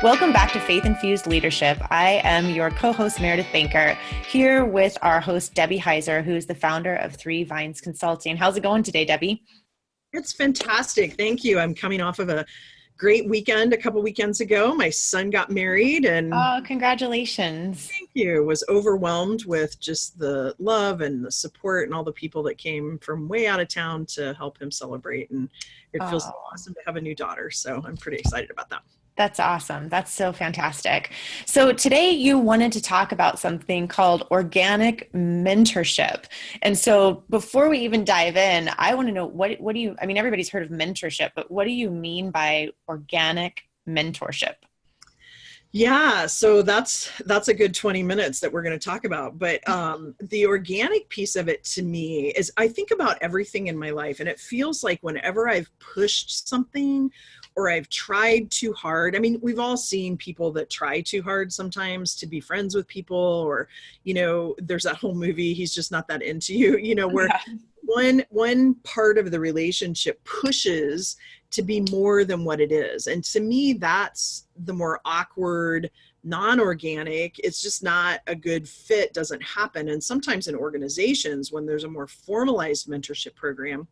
Welcome back to Faith Infused Leadership. I am your co-host, Meredith Banker, here with our host, Debbie Heiser, who is the founder of Three Vines Consulting. How's it going today, Debbie? It's fantastic. Thank you. I'm coming off of a great weekend a couple weekends ago. My son got married and Oh, congratulations. thank you. Was overwhelmed with just the love and the support and all the people that came from way out of town to help him celebrate. And it feels so Oh, awesome to have a new daughter. So I'm pretty excited about that. that's awesome. That's so fantastic. So today you wanted to talk about something called organic mentorship. And so before we even dive in, I want to know what do you, I mean, everybody's heard of mentorship, but what do you mean by organic mentorship? Yeah, so that's a good 20 minutes that we're going to talk about. But the organic piece of it to me is I think about everything in my life, and it feels like whenever I've pushed something or I've tried too hard. I mean, we've all seen people that try too hard sometimes to be friends with people, or, there's that whole movie, He's Just Not That Into You, where Yeah. one part of the relationship pushes to be more than what it is. And to me, that's the more awkward, non-organic. It's just not a good fit, doesn't happen. And sometimes in organizations, when there's a more formalized mentorship program,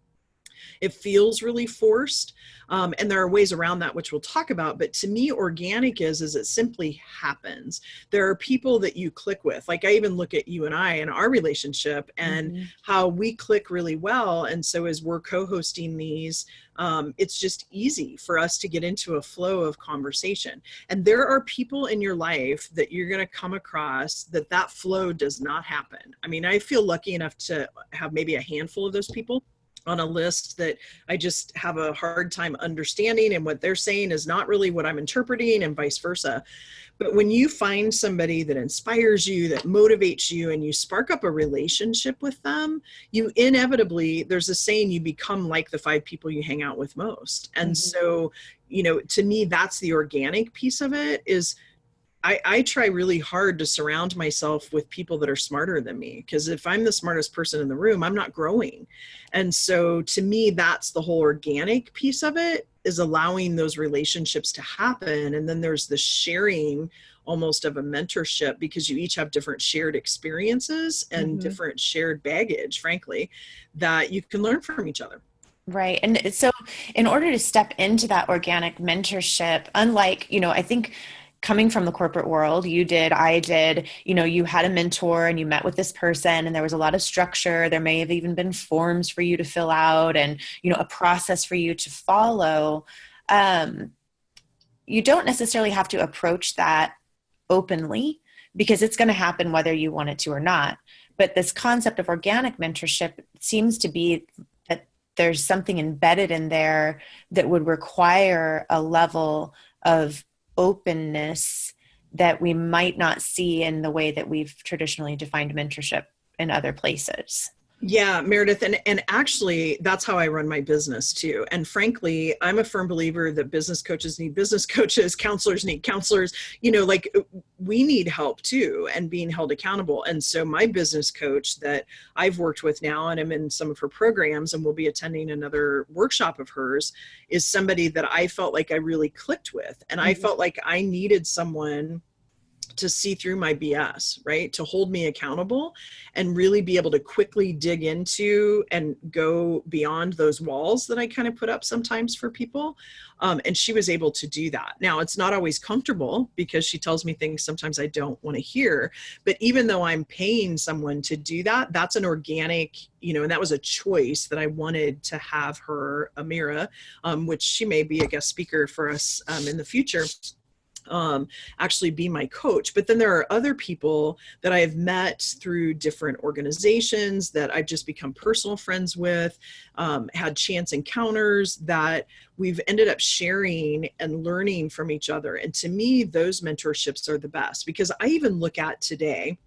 it feels really forced. And there are ways around that, which we'll talk about. But to me, organic is it simply happens. There are people that you click with. Like I even look at you and I and our relationship and how we click really well. And so as we're co-hosting these, it's just easy for us to get into a flow of conversation. And there are people in your life that you're going to come across that flow does not happen. I mean, I feel lucky enough to have maybe a handful of those people on a list that I just have a hard time understanding, and what they're saying is not really what I'm interpreting, and vice versa. But when you find somebody that inspires you, that motivates you, and you spark up a relationship with them, you inevitably, there's a saying, you become like the 5 people you hang out with most. And so, to me, that's the organic piece of it. Is I try really hard to surround myself with people that are smarter than me, because if I'm the smartest person in the room, I'm not growing. And so to me, that's the whole organic piece of it, is allowing those relationships to happen. And then there's the sharing almost of a mentorship, because you each have different shared experiences and different shared baggage, frankly, that you can learn from each other. Right. And so in order to step into that organic mentorship, unlike, I think coming from the corporate world, I did, you had a mentor and you met with this person and there was a lot of structure. There may have even been forms for you to fill out and, a process for you to follow. You don't necessarily have to approach that openly, because it's going to happen whether you want it to or not. But this concept of organic mentorship seems to be that there's something embedded in there that would require a level of openness that we might not see in the way that we've traditionally defined mentorship in other places. Yeah, Meredith. And actually, that's how I run my business too. And frankly, I'm a firm believer that business coaches need business coaches, counselors need counselors, we need help too, and being held accountable. And so my business coach that I've worked with now, and I'm in some of her programs and will be attending another workshop of hers, is somebody that I felt like I really clicked with. And I felt like I needed someone to see through my BS, right? To hold me accountable and really be able to quickly dig into and go beyond those walls that I kind of put up sometimes for people. And she was able to do that. Now, it's not always comfortable, because she tells me things sometimes I don't want to hear. But even though I'm paying someone to do that, that's an organic, and that was a choice that I wanted to have her, Amira, which she may be a guest speaker for us in the future, actually be my coach. But then there are other people that I've met through different organizations that I've just become personal friends with, had chance encounters that we've ended up sharing and learning from each other. And to me, those mentorships are the best, because I even look at today,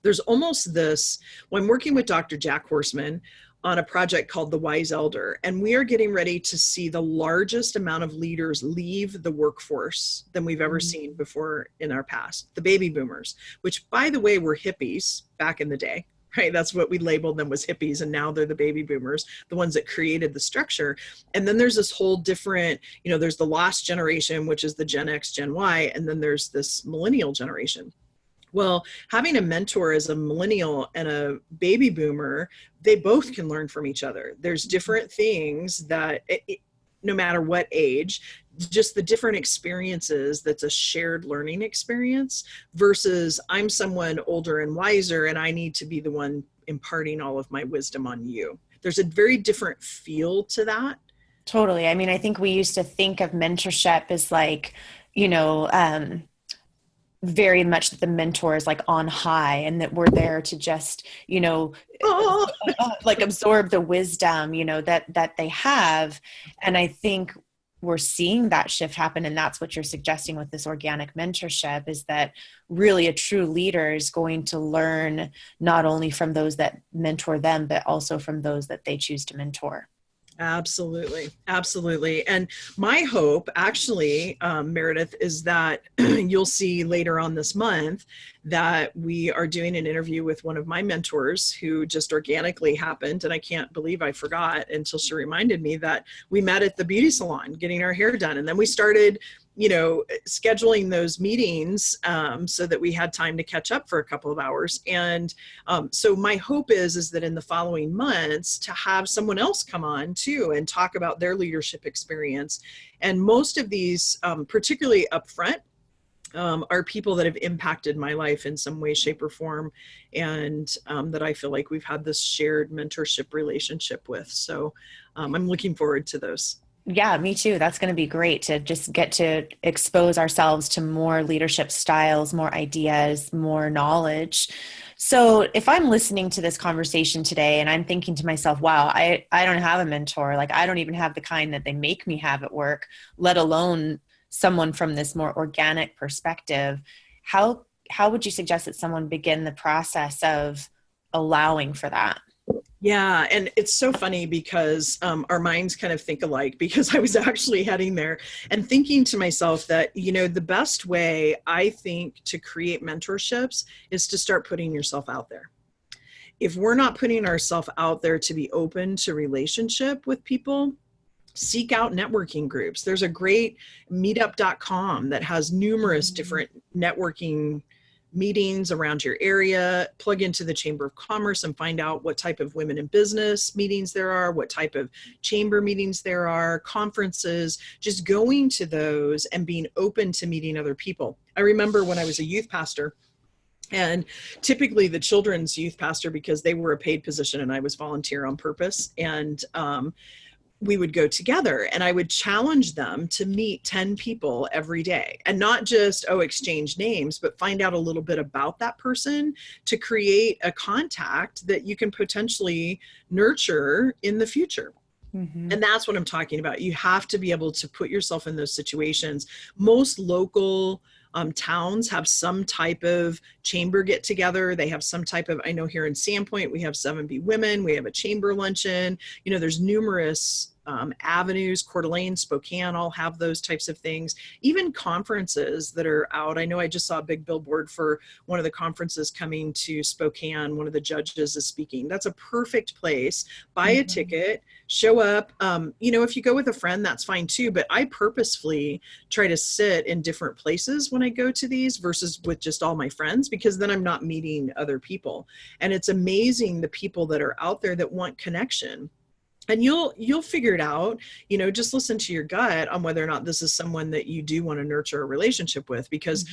there's almost this, when I'm working with Dr. Jack Horseman on a project called The Wise Elder, and we are getting ready to see the largest amount of leaders leave the workforce than we've ever seen before in our past, the baby boomers, which, by the way, were hippies back in the day. right? That's what we labeled them, was hippies. And now they're the baby boomers, the ones that created the structure. And then there's this whole different, there's the lost generation, which is the Gen X, Gen Y. And then there's this millennial generation. Well, having a mentor as a millennial and a baby boomer, they both can learn from each other. There's different things that, no matter what age, just the different experiences, that's a shared learning experience, versus I'm someone older and wiser and I need to be the one imparting all of my wisdom on you. There's a very different feel to that. Totally. I mean, I think we used to think of mentorship as like, very much that the mentor is like on high and that we're there to just, Oh. like absorb the wisdom, that they have. And I think we're seeing that shift happen. And that's what you're suggesting with this organic mentorship, is that really a true leader is going to learn not only from those that mentor them, but also from those that they choose to mentor. Absolutely. Absolutely. And my hope, actually, Meredith, is that you'll see later on this month that we are doing an interview with one of my mentors who just organically happened. And I can't believe I forgot until she reminded me that we met at the beauty salon getting our hair done. And then we started scheduling those meetings so that we had time to catch up for a couple of hours. And so my hope is that in the following months to have someone else come on too and talk about their leadership experience. And most of these, particularly upfront, are people that have impacted my life in some way, shape, or form, and that I feel like we've had this shared mentorship relationship with. So I'm looking forward to those. Yeah, me too. That's going to be great to just get to expose ourselves to more leadership styles, more ideas, more knowledge. So if I'm listening to this conversation today and I'm thinking to myself, wow, I don't have a mentor, like I don't even have the kind that they make me have at work, let alone someone from this more organic perspective, how would you suggest that someone begin the process of allowing for that? Yeah. And it's so funny because our minds kind of think alike, because I was actually heading there and thinking to myself that, the best way I think to create mentorships is to start putting yourself out there. If we're not putting ourselves out there to be open to relationship with people, seek out networking groups. There's a great meetup.com that has numerous different networking meetings around your area. Plug into the Chamber of Commerce and find out what type of women in business meetings there are, what type of chamber meetings there are, conferences, just going to those and being open to meeting other people. I remember when I was a youth pastor, and typically the children's youth pastor, because they were a paid position and I was volunteer on purpose. And we would go together and I would challenge them to meet 10 people every day, and not just, exchange names, but find out a little bit about that person to create a contact that you can potentially nurture in the future. Mm-hmm. And that's what I'm talking about. You have to be able to put yourself in those situations. Most local towns have some type of chamber get together. They have some type of, I know here in Sandpoint, we have 7B Women, we have a chamber luncheon. There's numerous avenues. Coeur d'Alene, Spokane all have those types of things. Even conferences that are out. I know I just saw a big billboard for one of the conferences coming to Spokane. One of the judges is speaking. That's a perfect place. Buy a ticket, show up. If you go with a friend, that's fine too. But I purposefully try to sit in different places when I go to these versus with just all my friends, because then I'm not meeting other people. And it's amazing the people that are out there that want connection. And you'll figure it out, just listen to your gut on whether or not this is someone that you do want to nurture a relationship with. Because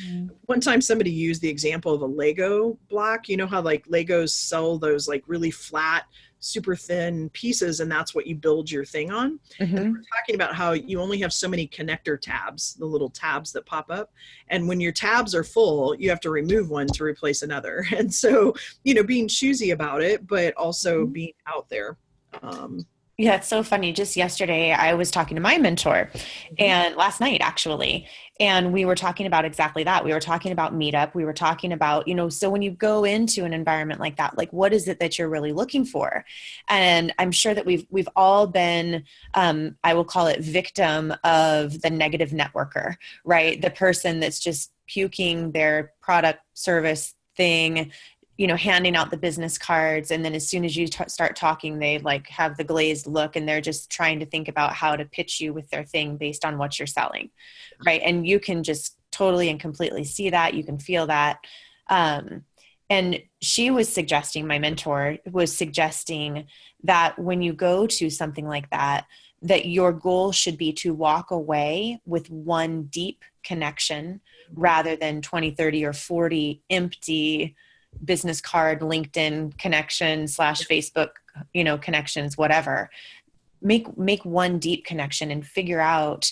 one time somebody used the example of a Lego block. You know how like Legos sell those like really flat, super thin pieces, and that's what you build your thing on. And we're talking about how you only have so many connector tabs, the little tabs that pop up. And when your tabs are full, you have to remove one to replace another. And so, being choosy about it, but also being out there. Yeah, it's so funny. Just yesterday, I was talking to my mentor, and last night actually, and we were talking about exactly that. We were talking about meetup. We were talking about, so when you go into an environment like that, like what is it that you're really looking for? And I'm sure that we've all been, I will call it victim of the negative networker, right? The person that's just puking their product, service, thing handing out the business cards. And then as soon as you start talking, they like have the glazed look and they're just trying to think about how to pitch you with their thing based on what you're selling. Right. And you can just totally and completely see that. You can feel that. And she was suggesting, my mentor was suggesting that when you go to something like that, that your goal should be to walk away with one deep connection rather than 20, 30, or 40 empty business card, LinkedIn connections / Facebook, connections, whatever. Make one deep connection and figure out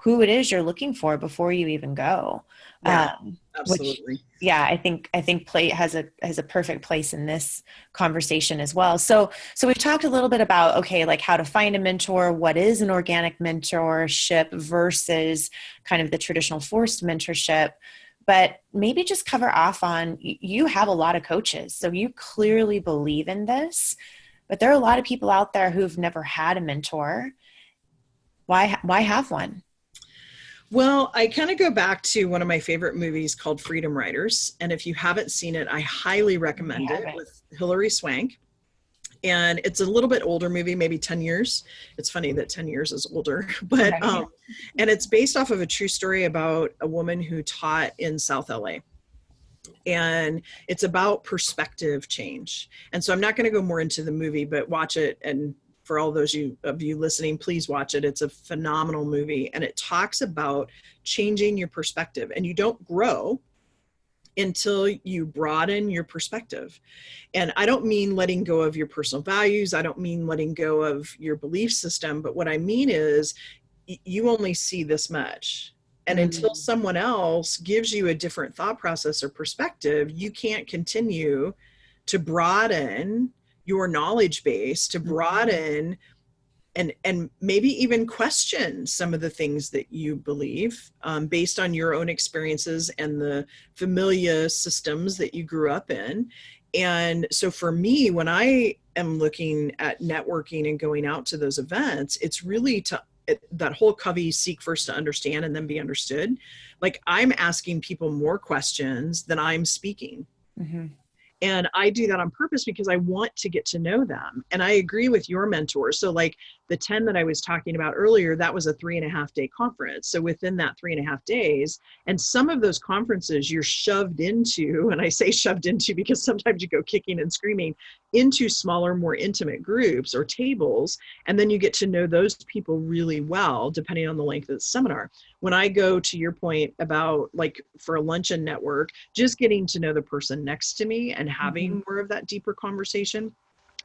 who it is you're looking for before you even go. Yeah, absolutely. Which, I think play has a perfect place in this conversation as well. So we've talked a little bit about, okay, like how to find a mentor, what is an organic mentorship versus kind of the traditional forced mentorship, but maybe just cover off on, you have a lot of coaches, so you clearly believe in this, but there are a lot of people out there who've never had a mentor. Why have one? Well, I kind of go back to one of my favorite movies called Freedom Riders. And if you haven't seen it, I highly recommend it, with Hilary Swank. And it's a little bit older movie, maybe 10 years. It's funny that 10 years is older, but, and it's based off of a true story about a woman who taught in South LA. And it's about perspective change. And so I'm not going to go more into the movie, but watch it. And for all those of you listening, please watch it. It's a phenomenal movie. And it talks about changing your perspective. And you don't grow until you broaden your perspective. And I don't mean letting go of your personal values. I don't mean letting go of your belief system. But what I mean is you only see this much. And until someone else gives you a different thought process or perspective, you can't continue to broaden your knowledge base, to broaden and maybe even question some of the things that you believe based on your own experiences and the familiar systems that you grew up in. And so for me, when I am looking at networking and going out to those events, it's really that whole Covey, seek first to understand and then be understood. Like, I'm asking people more questions than I'm speaking. Mm-hmm. And I do that on purpose because I want to get to know them. And I agree with your mentor. So like the 10 that I was talking about earlier, that was a 3.5-day conference. So within that 3.5 days, and some of those conferences you're shoved into, and I say shoved into because sometimes you go kicking and screaming, into smaller, more intimate groups or tables. And then you get to know those people really well, depending on the length of the seminar. When I go to your point about, like, for a luncheon network, just getting to know the person next to me and having more of that deeper conversation.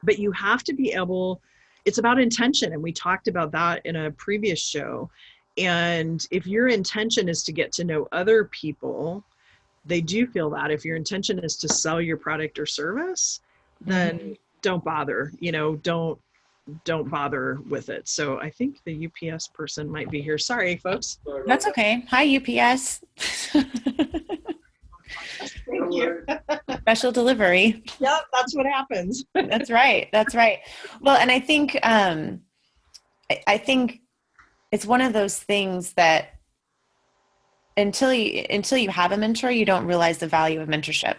But you have to be able, it's about intention. And we talked about that in a previous show. And if your intention is to get to know other people, they do feel that. If your intention is to sell your product or service, then don't bother, don't bother with it. So I think the UPS person might be here. Sorry, folks. That's okay. Hi, UPS. Thank you. Special delivery. Yep, that's what happens. That's right. That's right. Well, and I think it's one of those things that until you have a mentor, you don't realize the value of mentorship.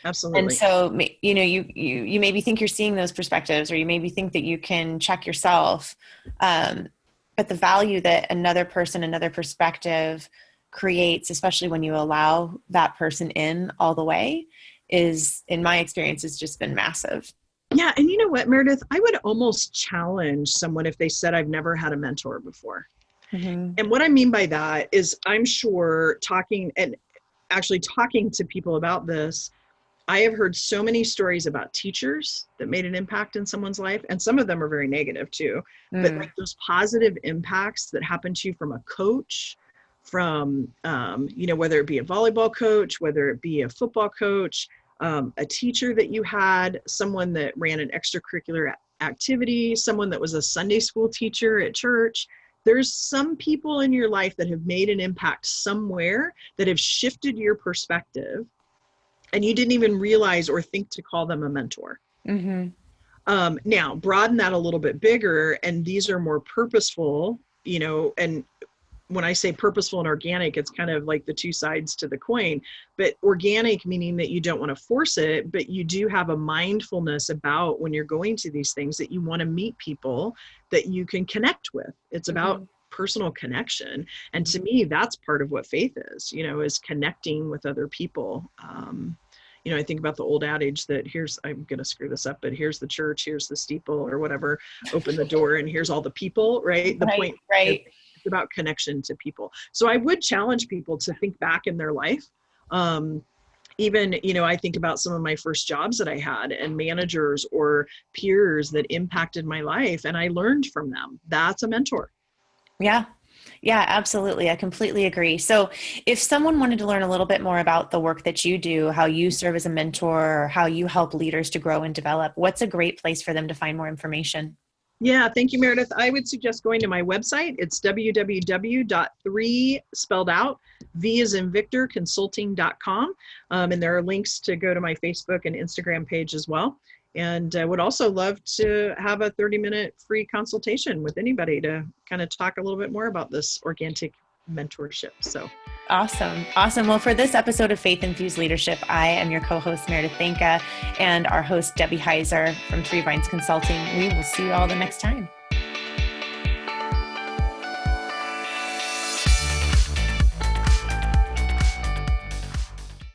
Absolutely. And so, you maybe think you're seeing those perspectives, or you maybe think that you can check yourself. But the value that another person, another perspective creates, especially when you allow that person in all the way, is, in my experience, has just been massive. Yeah. And you know what, Meredith, I would almost challenge someone if they said, I've never had a mentor before. Mm-hmm. And what I mean by that is, I'm sure talking to people about this, I have heard so many stories about teachers that made an impact in someone's life. And some of them are very negative too, but like those positive impacts that happen to you from a coach, from, whether it be a volleyball coach, whether it be a football coach, a teacher that you had, someone that ran an extracurricular activity, someone that was a Sunday school teacher at church. There's some people in your life that have made an impact somewhere that have shifted your perspective, and you didn't even realize or think to call them a mentor. Mm-hmm. Now, broaden that a little bit bigger, and these are more purposeful, and when I say purposeful and organic, it's kind of like the two sides to the coin. But organic, meaning that you don't want to force it, but you do have a mindfulness about when you're going to these things that you want to meet people that you can connect with. It's about personal connection. And to me, that's part of what faith is, is connecting with other people. I think about the old adage that I'm going to screw this up, but here's the church, here's the steeple or whatever, open the door and here's all the people, right? The point is it's about connection to people. So I would challenge people to think back in their life. Even, I think about some of my first jobs that I had and managers or peers that impacted my life and I learned from them. That's a mentor. Yeah. Yeah, absolutely. I completely agree. So if someone wanted to learn a little bit more about the work that you do, how you serve as a mentor, or how you help leaders to grow and develop, what's a great place for them to find more information? Yeah, thank you, Meredith. I would suggest going to my website. It's www.3 spelled out, V as in Victor, consulting.com. And there are links to go to my Facebook and Instagram page as well. And I would also love to have a 30-minute free consultation with anybody to kind of talk a little bit more about this organic mentorship. So awesome. Awesome. Well, for this episode of Faith Infused Leadership, I am your co-host, Meredith Thanka, and our host, Debbie Heiser from Three Vines Consulting. We will see you all the next time.